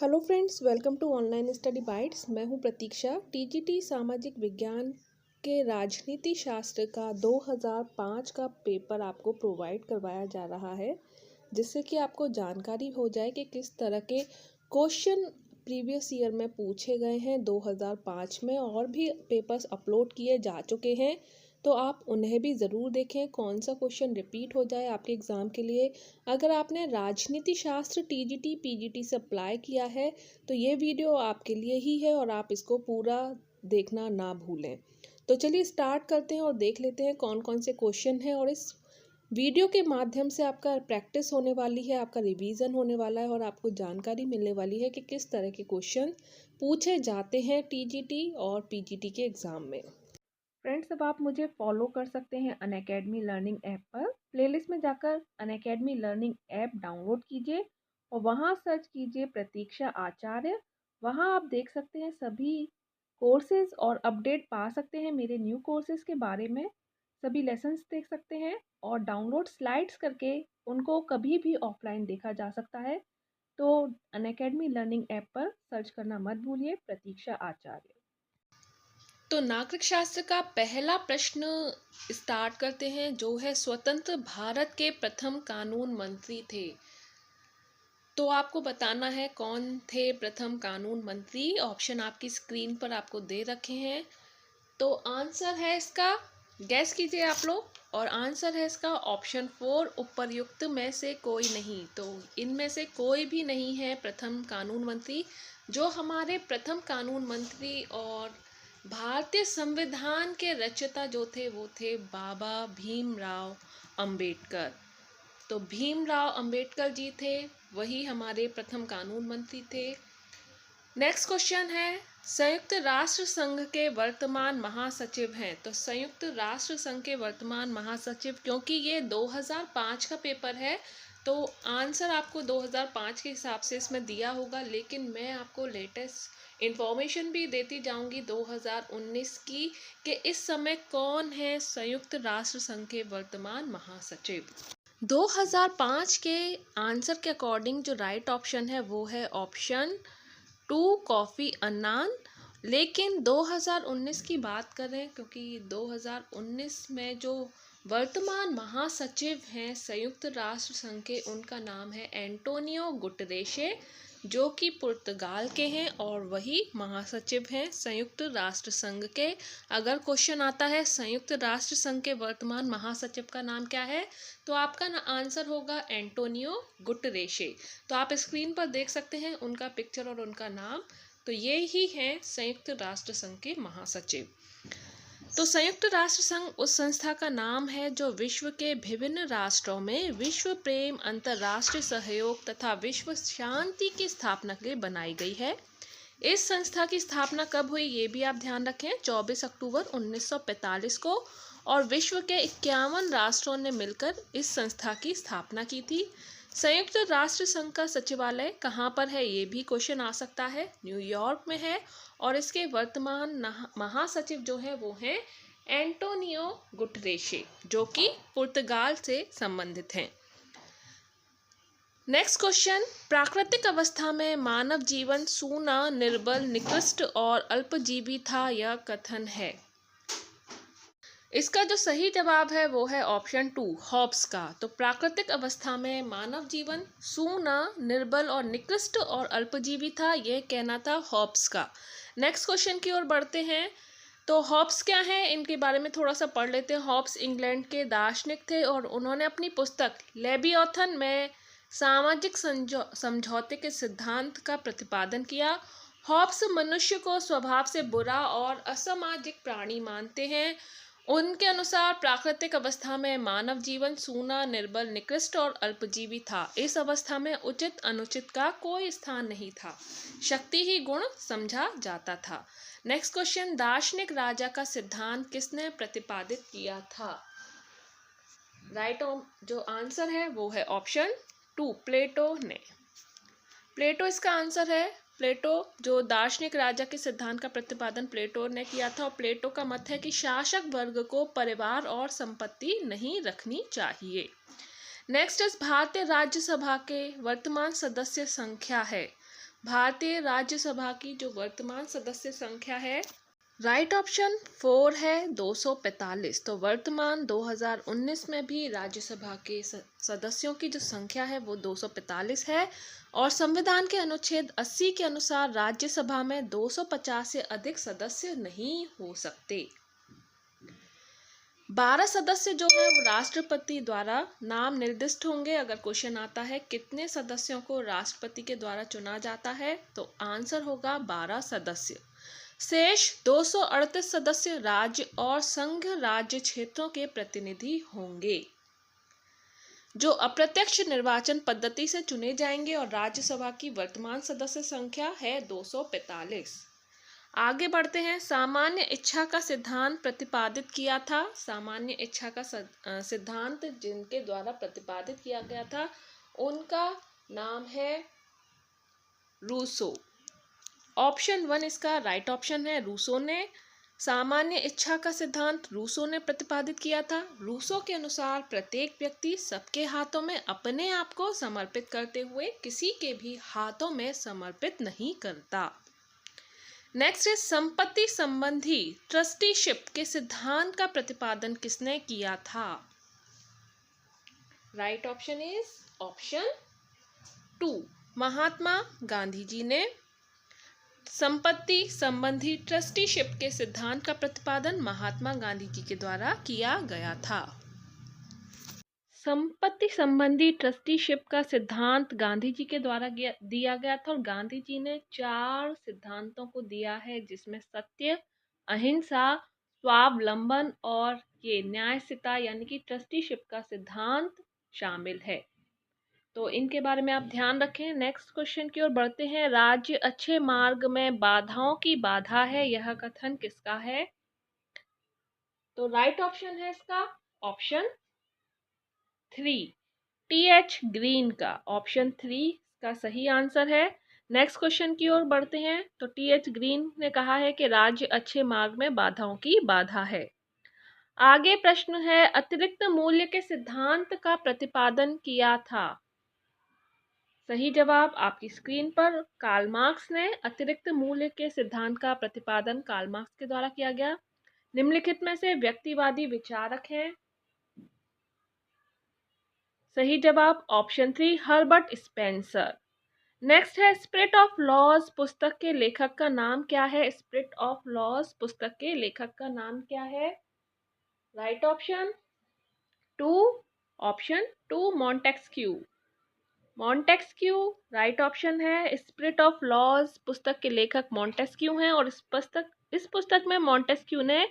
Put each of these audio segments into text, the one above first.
Hello friends, welcome to online study bytes. मैं हूं प्रतीक्षा। TGT सामाजिक विज्ञान के राजनीति शास्त्र का 2005 का पेपर आपको प्रोवाइड करवाया जा रहा है, जिससे कि आपको जानकारी हो जाए कि किस तरह के क्वेश्चन प्रीवियस ईयर में पूछे गए हैं 2005 में। और भी पेपर्स अपलोड किए जा चुके हैं, तो आप उन्हें भी ज़रूर देखें, कौन सा क्वेश्चन रिपीट हो जाए आपके एग्ज़ाम के लिए। अगर आपने राजनीति शास्त्र टीजीटी पीजीटी से अप्लाई किया है तो ये वीडियो आपके लिए ही है और आप इसको पूरा देखना ना भूलें। तो चलिए स्टार्ट करते हैं और देख लेते हैं कौन कौन से क्वेश्चन हैं। और इस वीडियो के माध्यम से आपका प्रैक्टिस होने वाली है, आपका रिवीजन होने वाला है और आपको जानकारी मिलने वाली है कि किस तरह के क्वेश्चन पूछे जाते हैं टीजीटी और पीजीटी के एग्ज़ाम में। फ्रेंड्स, अब आप मुझे फॉलो कर सकते हैं अनअकैडमी लर्निंग ऐप पर। प्लेलिस्ट में जाकर अनअकैडमी लर्निंग ऐप डाउनलोड कीजिए और वहां सर्च कीजिए प्रतीक्षा आचार्य। वहां आप देख सकते हैं सभी कोर्सेज और अपडेट पा सकते हैं मेरे न्यू कोर्सेज के बारे में। सभी लेसन्स देख सकते हैं और डाउनलोड स्लाइड्स करके उनको कभी भी ऑफलाइन देखा जा सकता है। तो अनअकैडमी लर्निंग ऐप पर सर्च करना मत भूलिए, प्रतीक्षा आचार्य। तो नागरिक शास्त्र का पहला प्रश्न स्टार्ट करते हैं, जो है स्वतंत्र भारत के प्रथम कानून मंत्री थे। तो आपको बताना है कौन थे प्रथम कानून मंत्री। ऑप्शन आपकी स्क्रीन पर आपको दे रखे हैं। तो आंसर है इसका, गैस कीजिए आप लोग, और आंसर है इसका ऑप्शन 4, उपर्युक्त में से कोई नहीं। तो इनमें से कोई भी नहीं है प्रथम कानून मंत्री। जो हमारे प्रथम कानून मंत्री और भारतीय संविधान के रचयिता जो थे वो थे बाबा भीमराव अंबेडकर। तो भीमराव अंबेडकर जी थे, वही हमारे प्रथम कानून मंत्री थे। नेक्स्ट क्वेश्चन है, संयुक्त राष्ट्र संघ के वर्तमान महासचिव हैं। तो संयुक्त राष्ट्र संघ के वर्तमान महासचिव, क्योंकि ये 2005 का पेपर है तो आंसर आपको 2005 के हिसाब से इसमें दिया होगा, लेकिन मैं आपको लेटेस्ट इंफॉर्मेशन भी देती जाऊंगी 2019 की, कि इस समय कौन है संयुक्त राष्ट्र संघ के वर्तमान महासचिव। 2005 के आंसर के अकॉर्डिंग जो राइट ऑप्शन है वो है ऑप्शन 2, कोफी अन्नान। लेकिन 2019 की बात करें, क्योंकि 2019 में जो वर्तमान महासचिव हैं संयुक्त राष्ट्र संघ के, उनका नाम है एंटोनियो गुटरेशे, जो कि पुर्तगाल के हैं और वही महासचिव हैं संयुक्त राष्ट्र संघ के। अगर क्वेश्चन आता है संयुक्त राष्ट्र संघ के वर्तमान महासचिव का नाम क्या है, तो आपका आंसर होगा एंटोनियो गुटरेशे। तो आप स्क्रीन पर देख सकते हैं उनका पिक्चर और उनका नाम। तो ये ही हैं संयुक्त राष्ट्र संघ के महासचिव। तो संयुक्त राष्ट्र संघ उस संस्था का नाम है जो विश्व के विभिन्न राष्ट्रों में विश्व प्रेम, अंतर्राष्ट्रीय सहयोग तथा विश्व शांति की स्थापना के लिए बनाई गई है। इस संस्था की स्थापना कब हुई ये भी आप ध्यान रखें, 24 अक्टूबर 1945 को। और विश्व के 51 राष्ट्रों ने मिलकर इस संस्था की स्थापना की थी। संयुक्त राष्ट्र संघ का सचिवालय कहाँ पर है ये भी क्वेश्चन आ सकता है, न्यूयॉर्क में है। और इसके वर्तमान महासचिव जो है वो हैं एंटोनियो गुटरेशे, जो कि पुर्तगाल से संबंधित हैं। नेक्स्ट क्वेश्चन, प्राकृतिक अवस्था में मानव जीवन सूना, निर्बल, निकृष्ट और अल्पजीवी था, यह कथन है। इसका जो सही जवाब है वो है ऑप्शन 2, हॉब्स का। तो प्राकृतिक अवस्था में मानव जीवन सूना, निर्बल और निकृष्ट और अल्पजीवी था, यह कहना था हॉब्स का। नेक्स्ट क्वेश्चन की ओर बढ़ते हैं। तो हॉब्स क्या हैं, इनके बारे में थोड़ा सा पढ़ लेते हैं। हॉब्स इंग्लैंड के दार्शनिक थे और उन्होंने अपनी पुस्तक लेवियोथन में सामाजिक समझौते के सिद्धांत का प्रतिपादन किया। हॉब्स मनुष्य को स्वभाव से बुरा और असामाजिक प्राणी मानते हैं। उनके अनुसार प्राकृतिक अवस्था में मानव जीवन सूना, निर्बल, निकृष्ट और अल्पजीवी था। इस अवस्था में उचित अनुचित का कोई स्थान नहीं था, शक्ति ही गुण समझा जाता था। नेक्स्ट क्वेश्चन, दार्शनिक राजा का सिद्धांत किसने प्रतिपादित किया था। राइट जो आंसर है वो है ऑप्शन 2, प्लेटो ने। प्लेटो इसका आंसर है। प्लेटो जो दार्शनिक राजा के सिद्धांत का प्रतिपादन प्लेटो ने किया था। और प्लेटो का मत है कि शासक वर्ग को परिवार और संपत्ति नहीं रखनी चाहिए। नेक्स्ट इस भारतीय राज्यसभा के वर्तमान सदस्य संख्या है। भारतीय राज्यसभा की जो वर्तमान सदस्य संख्या है, राइट ऑप्शन 4 है 245। तो वर्तमान 2019 में भी राज्यसभा के सदस्यों की जो संख्या है वो 245 है और संविधान के अनुच्छेद 80 के अनुसार राज्यसभा में 250 से अधिक सदस्य नहीं हो सकते। 12 सदस्य जो है वो राष्ट्रपति द्वारा नाम निर्दिष्ट होंगे। अगर क्वेश्चन आता है कितने सदस्यों को राष्ट्रपति के द्वारा चुना जाता है, तो आंसर होगा 12 सदस्य। शेष 238 सदस्य राज्य और संघ राज्य क्षेत्रों के प्रतिनिधि होंगे जो अप्रत्यक्ष निर्वाचन पद्धति से चुने जाएंगे और राज्यसभा की वर्तमान सदस्य संख्या है 245। आगे बढ़ते हैं। सामान्य इच्छा का सिद्धांत प्रतिपादित किया था। सामान्य इच्छा का सिद्धांत जिनके द्वारा प्रतिपादित किया गया था उनका नाम है रूसो। ऑप्शन 1 इसका राइट ऑप्शन है। रूसो ने सामान्य इच्छा का सिद्धांत रूसो ने प्रतिपादित किया था। रूसो के अनुसार प्रत्येक व्यक्ति सबके हाथों में अपने आप को समर्पित करते हुए किसी के भी हाथों में समर्पित नहीं करता। नेक्स्ट इज संपत्ति संबंधी ट्रस्टीशिप के सिद्धांत का प्रतिपादन किसने किया था? Right option is option 2 Mahatma Gandhi ji ने संपत्ति संबंधी ट्रस्टीशिप के सिद्धांत का प्रतिपादन महात्मा गांधी जी के द्वारा किया गया था। संपत्ति संबंधी ट्रस्टीशिप का सिद्धांत गांधी जी के द्वारा दिया गया था और गांधी जी ने 4 सिद्धांतों को दिया है जिसमें सत्य, अहिंसा, स्वावलंबन और ये न्यायसिता यानी कि ट्रस्टीशिप का सिद्धांत शामिल है। तो इनके बारे में आप ध्यान रखें। नेक्स्ट क्वेश्चन की ओर बढ़ते हैं। राज्य अच्छे मार्ग में बाधाओं की बाधा है, यह कथन किसका है? तो राइट ऑप्शन है इसका ऑप्शन 3 टी.एच. ग्रीन का। ऑप्शन 3 का सही आंसर है। नेक्स्ट क्वेश्चन की ओर बढ़ते हैं। तो टी.एच. ग्रीन ने कहा है कि राज्य अच्छे मार्ग में बाधाओं की बाधा है। आगे प्रश्न है, अतिरिक्त मूल्य के सिद्धांत का प्रतिपादन किया था। सही जवाब आपकी स्क्रीन पर। कार्ल मार्क्स ने अतिरिक्त मूल्य के सिद्धांत का प्रतिपादन कार्ल मार्क्स के द्वारा किया गया। निम्नलिखित में से व्यक्तिवादी विचारक हैं। सही जवाब ऑप्शन 3 हर्बर्ट स्पेंसर। नेक्स्ट है, स्पिरिट ऑफ लॉज पुस्तक के लेखक का नाम क्या है? स्पिरिट ऑफ लॉज पुस्तक के लेखक का नाम क्या है? Right option 2 option 2 Montesquieu. Montesquieu right option है। स्पिरिट ऑफ लॉज पुस्तक के लेखक मॉन्टेस्क्यू हैं और इस पुस्तक में मॉन्टेस्क्यू ने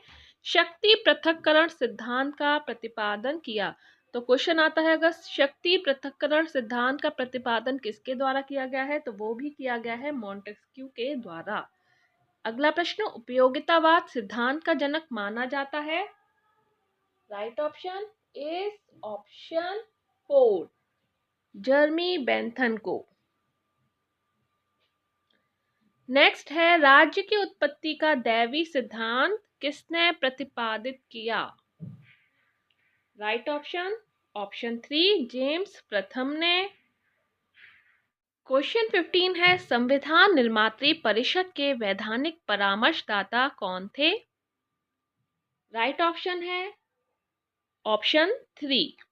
शक्ति पृथक्करण सिद्धांत का प्रतिपादन किया। तो क्वेश्चन आता है, अगर शक्ति पृथक्करण सिद्धांत का प्रतिपादन किसके द्वारा किया गया है? तो वो भी किया गया है मॉन्टेस्क्यू के द्वारा। अगला प्रश्न, उपयोगितावाद सिद्धांत का जनक माना जाता है। Right option is option 4 जर्मी Bentham को। नेक्स्ट है, राज्य की उत्पत्ति का दैवी सिद्धांत किसने प्रतिपादित किया? राइट ऑप्शन ऑप्शन 3 जेम्स प्रथम ने। क्वेश्चन 15 है, संविधान निर्मात्री परिषद के वैधानिक परामर्शदाता कौन थे? राइट ऑप्शन है ऑप्शन 3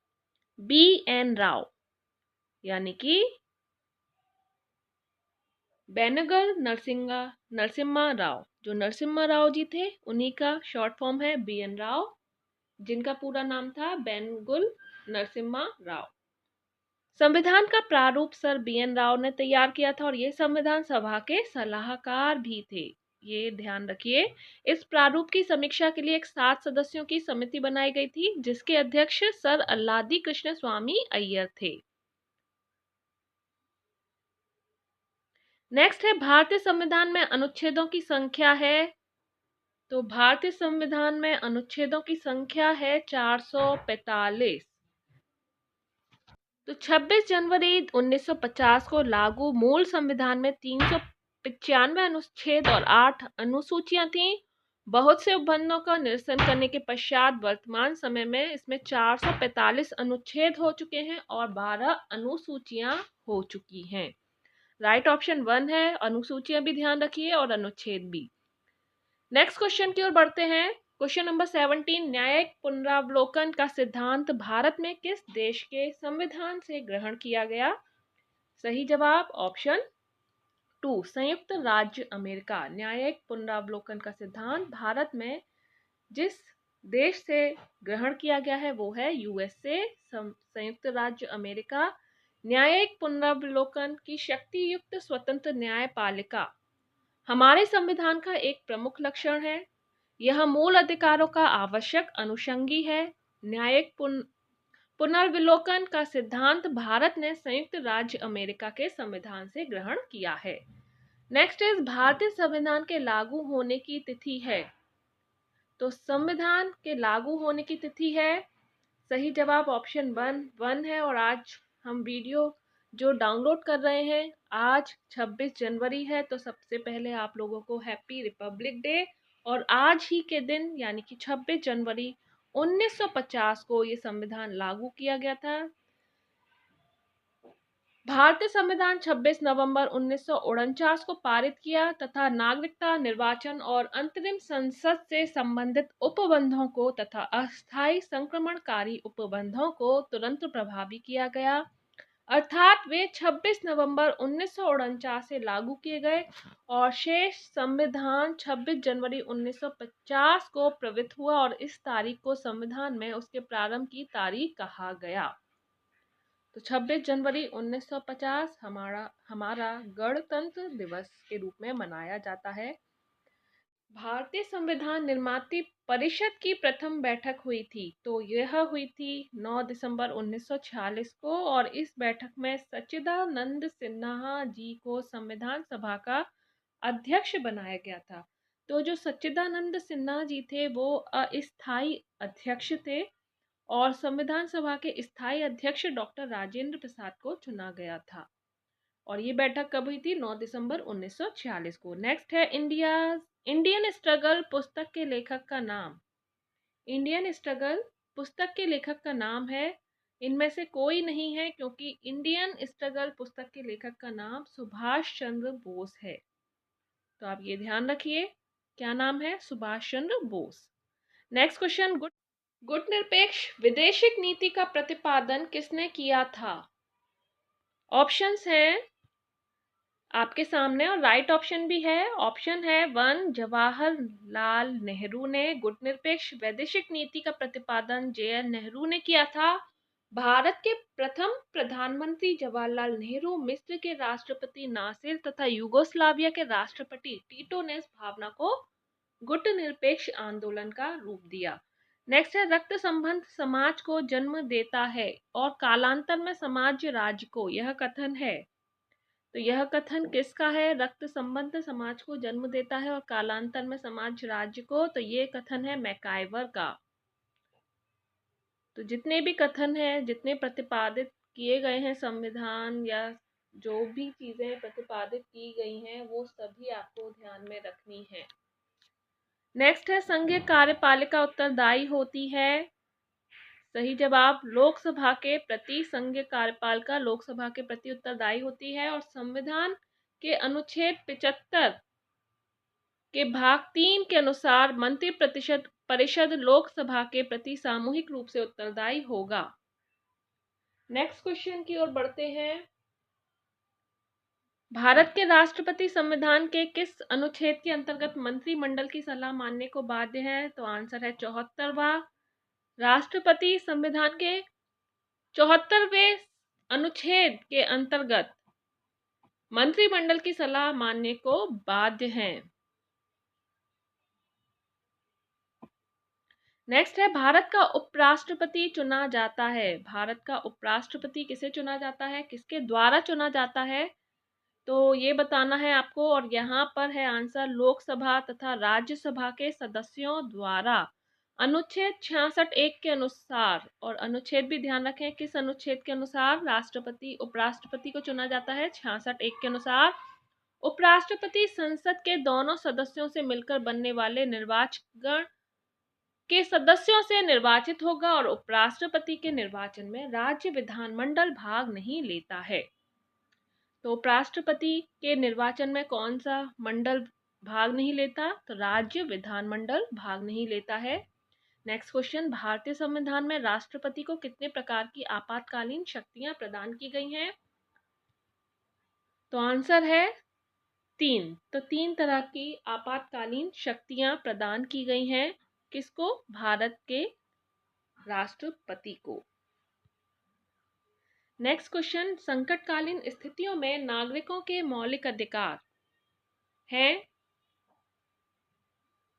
B.N. राव यानी कि बेनगल नरसिम्हा राव। जो नरसिम्हा राव जी थे उन्हीं का शॉर्ट फॉर्म है B.N. राव, जिनका पूरा नाम था बेनगुल नरसिम्हा राव। संविधान का प्रारूप सर B.N. राव ने तैयार किया था और ये संविधान सभा के सलाहकार भी थे। ये ध्यान रखिए। इस प्रारूप की समीक्षा के लिए एक 7 सदस्यों की समिति बनाई गई थी जिसके अध्यक्ष सर अल्लादी कृष्ण स्वामी अय्यर थे। नेक्स्ट है, भारतीय संविधान में अनुच्छेदों की संख्या है। तो भारतीय संविधान में अनुच्छेदों की संख्या है 445। तो 26 जनवरी 1950 को लागू मूल संविधान में 395 अनुच्छेद और 8 अनुसूचियां थीं। बहुत से उपबंधों का निरसन करने के पश्चात वर्तमान समय में इसमें 445 अनुच्छेद हो चुके हैं और 12 अनुसूचियां हो चुकी हैं। राइट ऑप्शन 1 है। अनुसूचियां भी ध्यान रखिए और अनुच्छेद भी। नेक्स्ट क्वेश्चन की ओर बढ़ते हैं। क्वेश्चन नंबर 17, न्यायिक पुनरावलोकन का सिद्धांत भारत में किस देश के संविधान से ग्रहण किया गया? सही जवाब ऑप्शन 2, संयुक्त राज्य अमेरिका। न्यायिक पुनरावलोकन का सिद्धांत भारत में जिस देश से ग्रहण किया गया है वो है यूएसए, संयुक्त राज्य अमेरिका। न्यायिक पुनरावलोकन की शक्ति युक्त स्वतंत्र न्यायपालिका हमारे संविधान का एक प्रमुख लक्षण है। यह मूल अधिकारों का आवश्यक अनुषंगी है। न्यायिक पुनर्विलोकन का सिद्धांत भारत ने संयुक्त राज्य अमेरिका के संविधान से ग्रहण किया है। नेक्स्ट इज भारतीय संविधान के लागू होने की तिथि है। तो संविधान के लागू होने की तिथि है, सही जवाब ऑप्शन 1 है। और आज हम वीडियो जो डाउनलोड कर रहे हैं, आज 26 जनवरी है, तो सबसे पहले आप लोगों को हैप्पी रिपब्लिक डे। और आज ही के दिन यानी कि 26 जनवरी 1950 को ये संविधान लागू किया गया था। भारतीय संविधान 26 नवंबर 1949 को पारित किया तथा नागरिकता, निर्वाचन और अंतरिम संसद से संबंधित उपबंधों को तथा अस्थायी संक्रमणकारी उपबंधों को तुरंत प्रभावी किया गया, अर्थात वे 26 नवंबर 1949 से लागू किए गए और शेष संविधान 26 जनवरी 1950 को प्रवृत्त हुआ और इस तारीख को संविधान में उसके प्रारंभ की तारीख कहा गया। तो 26 जनवरी 1950 हमारा गणतंत्र दिवस के रूप में मनाया जाता है। भारतीय संविधान निर्माती परिषद की प्रथम बैठक हुई थी, तो यह हुई थी 9 दिसंबर 1946 को और इस बैठक में सच्चिदानंद सिन्हा जी को संविधान सभा का अध्यक्ष बनाया गया था। तो जो सच्चिदानंद सिन्हा जी थे वो अस्थायी अध्यक्ष थे और संविधान सभा के स्थायी अध्यक्ष डॉक्टर राजेंद्र प्रसाद को चुना गया था। और ये बैठक कब हुई थी? 9 दिसंबर 1946 को। नेक्स्ट है इंडियन स्ट्रगल पुस्तक के लेखक का नाम। इंडियन स्ट्रगल पुस्तक के लेखक का नाम है, इनमें से कोई नहीं है क्योंकि इंडियन स्ट्रगल पुस्तक के लेखक का नाम सुभाष चंद्र बोस है। तो आप ये ध्यान रखिए, क्या नाम है? सुभाष चंद्र बोस। नेक्स्ट क्वेश्चन, गुटनिरपेक्ष विदेशिक नीति का प्रतिपादन किसने किया था? ऑप्शंस हैं आपके सामने और राइट ऑप्शन भी है। ऑप्शन है 1, जवाहरलाल नेहरू ने। गुटनिरपेक्ष वैदेशिक नीति का प्रतिपादन JN नेहरू ने किया था। भारत के प्रथम प्रधानमंत्री जवाहरलाल नेहरू, मिस्र के राष्ट्रपति नासिर तथा यूगोस्लाविया के राष्ट्रपति टीटो ने इस भावना को गुटनिरपेक्ष आंदोलन का रूप दिया। नेक्स्ट है, रक्त संबंध समाज को जन्म देता है और कालांतर में समाज राज्य को। यह कथन है, तो यह कथन किसका है? रक्त संबंध समाज को जन्म देता है और कालांतर में समाज राज्य को। तो ये कथन है मैकाइवर का। तो जितने भी कथन हैं, जितने प्रतिपादित किए गए हैं संविधान या जो भी चीजें प्रतिपादित की गई हैं, वो सभी आपको ध्यान में रखनी है। नेक्स्ट है, संघीय कार्यपालिका उत्तरदायी होती है। सही जवाब लोकसभा के प्रति। संघीय कार्यपालिका लोकसभा के प्रति उत्तरदायी होती है और संविधान के अनुच्छेद 75 के भाग 3 के अनुसार मंत्री परिषद लोकसभा के प्रति सामूहिक रूप से उत्तरदायी होगा। नेक्स्ट क्वेश्चन की ओर बढ़ते हैं। भारत के राष्ट्रपति संविधान के किस अनुच्छेद के अंतर्गत मंत्रिमंडल की सलाह मानने को बाध्य है? तो आंसर है 74वां। राष्ट्रपति संविधान के 74वें अनुच्छेद के अंतर्गत मंत्रिमंडल की सलाह मानने को बाध्य हैं। नेक्स्ट है, भारत का उपराष्ट्रपति चुना जाता है। भारत का उपराष्ट्रपति किसे चुना जाता है, किसके द्वारा चुना जाता है? तो ये बताना है आपको और यहाँ पर है आंसर लोकसभा तथा राज्यसभा के सदस्यों द्वारा। अनुच्छेद 66(1) के अनुसार, और अनुच्छेद भी ध्यान रखें किस अनुच्छेद के अनुसार राष्ट्रपति उपराष्ट्रपति को चुना जाता है? 66(1) के अनुसार। उपराष्ट्रपति संसद के दोनों सदस्यों से मिलकर बनने वाले निर्वाचकगण के सदस्यों से निर्वाचित होगा और उपराष्ट्रपति के निर्वाचन में राज्य विधानमंडल भाग नहीं लेता है। तो राष्ट्रपति के निर्वाचन में कौन सा मंडल भाग नहीं लेता? तो राज्य विधानमंडल भाग नहीं लेता है। नेक्स्ट क्वेश्चन, भारतीय संविधान में राष्ट्रपति को कितने प्रकार की आपातकालीन शक्तियां प्रदान की गई हैं? तो आंसर है 3। तो 3 तरह की आपातकालीन शक्तियां प्रदान की गई हैं। किसको? भारत के राष्ट्रपति को। नेक्स्ट क्वेश्चन, संकटकालीन स्थितियों में नागरिकों के मौलिक अधिकार हैं?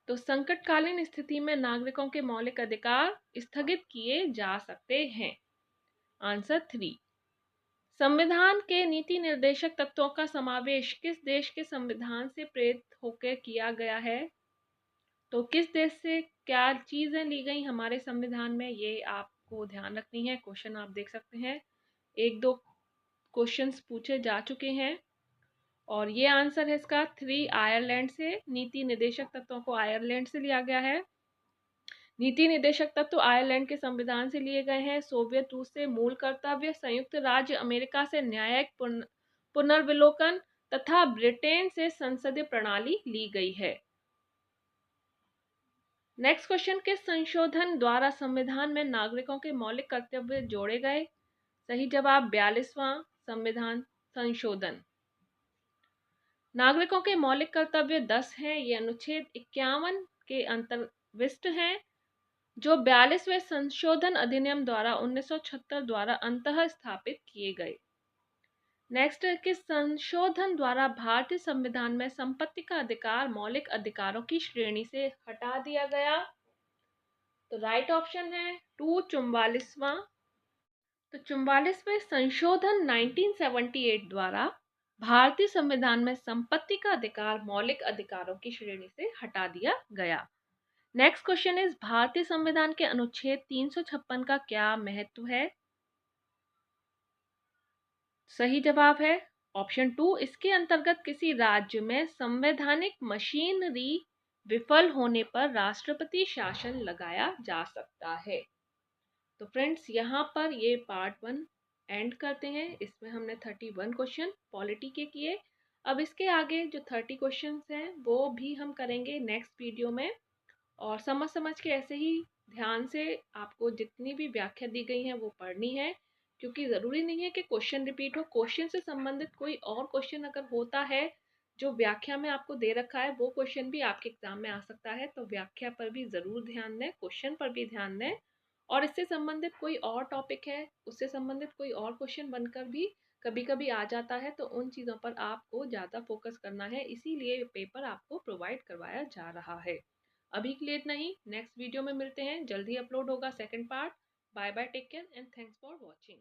तो संकटकालीन स्थिति में नागरिकों के मौलिक अधिकार स्थगित किए जा सकते हैं। आंसर 3। संविधान के नीति निर्देशक तत्वों का समावेश किस देश के संविधान से प्रेरित होकर किया गया है? तो किस देश से क्या चीजें ली गई हमारे संविधान में, ये आपको ध्यान रखनी है। क्वेश्चन आप देख सकते हैं, 1-2 क्वेश्चंस पूछे जा चुके हैं और ये आंसर है इसका 3, आयरलैंड से। नीति निर्देशक तत्वों को आयरलैंड से लिया गया है। नीति निर्देशक तत्व आयरलैंड के संविधान से लिए गए हैं। सोवियत रूस से मूल कर्तव्य, संयुक्त राज्य अमेरिका से न्यायिक पुनर्विलोकन तथा ब्रिटेन से संसदीय प्रणाली ली गई है। नेक्स्ट क्वेश्चन, किस संशोधन द्वारा संविधान में नागरिकों के मौलिक कर्तव्य जोड़े गए? सही जवाब 42वां संविधान संशोधन। नागरिकों के मौलिक कर्तव्य 10 हैं। ये अनुच्छेद 51 के अंतर्विष्ट हैं, जो 42वें संशोधन अधिनियम द्वारा 1976 द्वारा अंतः स्थापित किए गए। नेक्स्ट, किस संशोधन द्वारा भारतीय संविधान में संपत्ति का अधिकार मौलिक अधिकारों की श्रेणी से हटा दिया गया? तो राइट ऑप्शन है 2, 44वां। तो 44वें संशोधन 1978 द्वारा भारतीय संविधान में संपत्ति का अधिकार मौलिक अधिकारों की श्रेणी से हटा दिया गया। नेक्स्ट क्वेश्चन इज, भारतीय संविधान के अनुच्छेद 356 का क्या महत्व है? सही जवाब है ऑप्शन 2। इसके अंतर्गत किसी राज्य में संवैधानिक मशीनरी विफल होने पर राष्ट्रपति शासन लगाया जा सकता है। तो फ्रेंड्स, यहाँ पर ये पार्ट 1 एंड करते हैं। इसमें हमने 31 क्वेश्चन पॉलिटी के किए। अब इसके आगे जो 30 क्वेश्चन हैं वो भी हम करेंगे नेक्स्ट वीडियो में। और समझ के ऐसे ही ध्यान से आपको जितनी भी व्याख्या दी गई है वो पढ़नी है, क्योंकि ज़रूरी नहीं है कि क्वेश्चन रिपीट हो। क्वेश्चन से संबंधित कोई और क्वेश्चन अगर होता है जो व्याख्या में आपको दे रखा है, वो क्वेश्चन भी आपके एग्जाम में आ सकता है। तो व्याख्या पर भी ज़रूर ध्यान दें, क्वेश्चन पर भी ध्यान दें। और इससे संबंधित कोई और टॉपिक है, उससे संबंधित कोई और क्वेश्चन बनकर भी कभी कभी आ जाता है, तो उन चीज़ों पर आपको ज़्यादा फोकस करना है। इसीलिए पेपर आपको प्रोवाइड करवाया जा रहा है। अभी के लिए इतना ही, नेक्स्ट वीडियो में मिलते हैं। जल्दी अपलोड होगा second part. Bye bye, take care and thanks for watching.